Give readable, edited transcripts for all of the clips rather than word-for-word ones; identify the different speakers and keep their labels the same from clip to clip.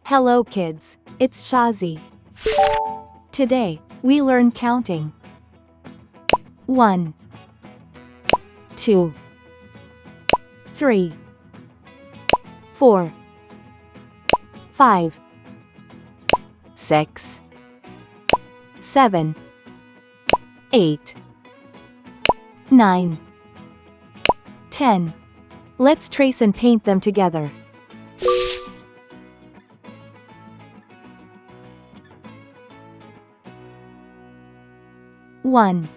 Speaker 1: Hello kids, it's Shazi. Today, we learn counting. 1, 2, 3, 4, 5, 6, 7, 8, 9, 10. Let's trace and paint them together. One,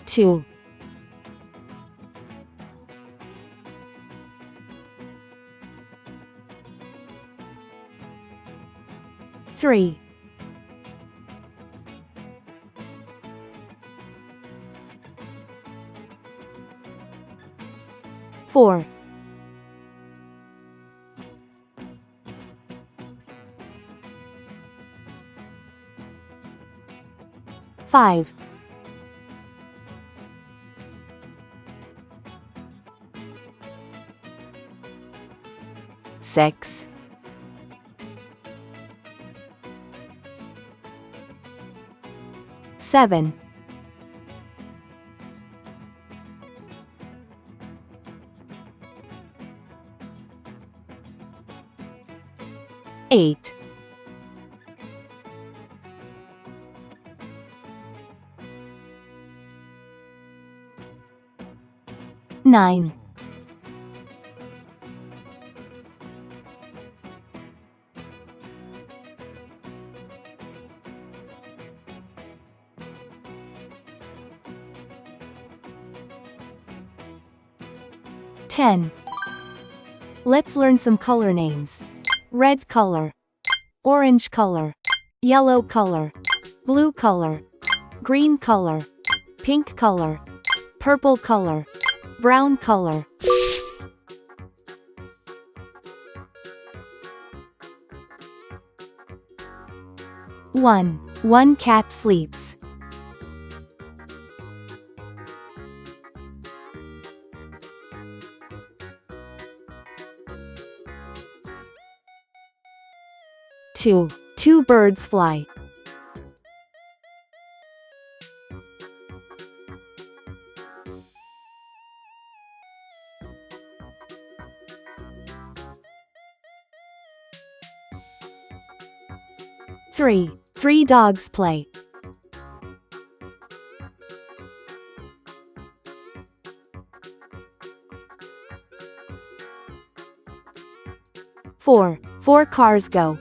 Speaker 1: 2, 3, 4, 5, 6, 7, 8, 9, 10. Let's learn some color names. Red color, orange color, yellow color, blue color, green color, pink color, purple color, brown color. One cat sleeps. 2 birds fly. 3 dogs play. 4 cars go.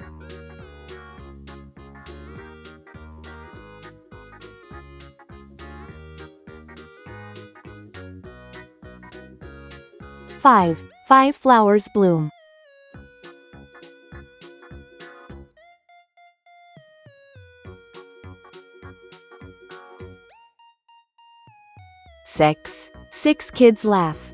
Speaker 1: 5 flowers bloom. 6 kids laugh.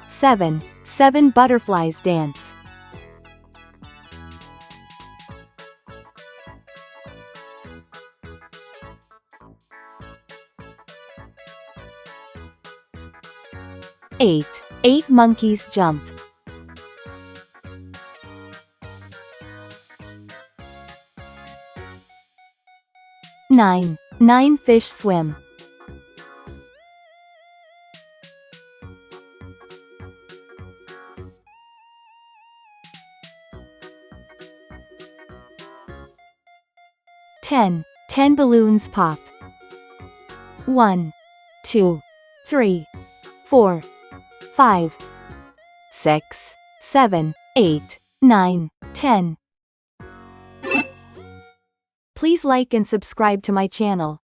Speaker 1: 7 butterflies dance. 8 monkeys jump. 9 fish swim. 10 balloons pop. 1, 2, 3, 4, 5, 6, 7, 8, 9, 10. Please like and subscribe to my channel.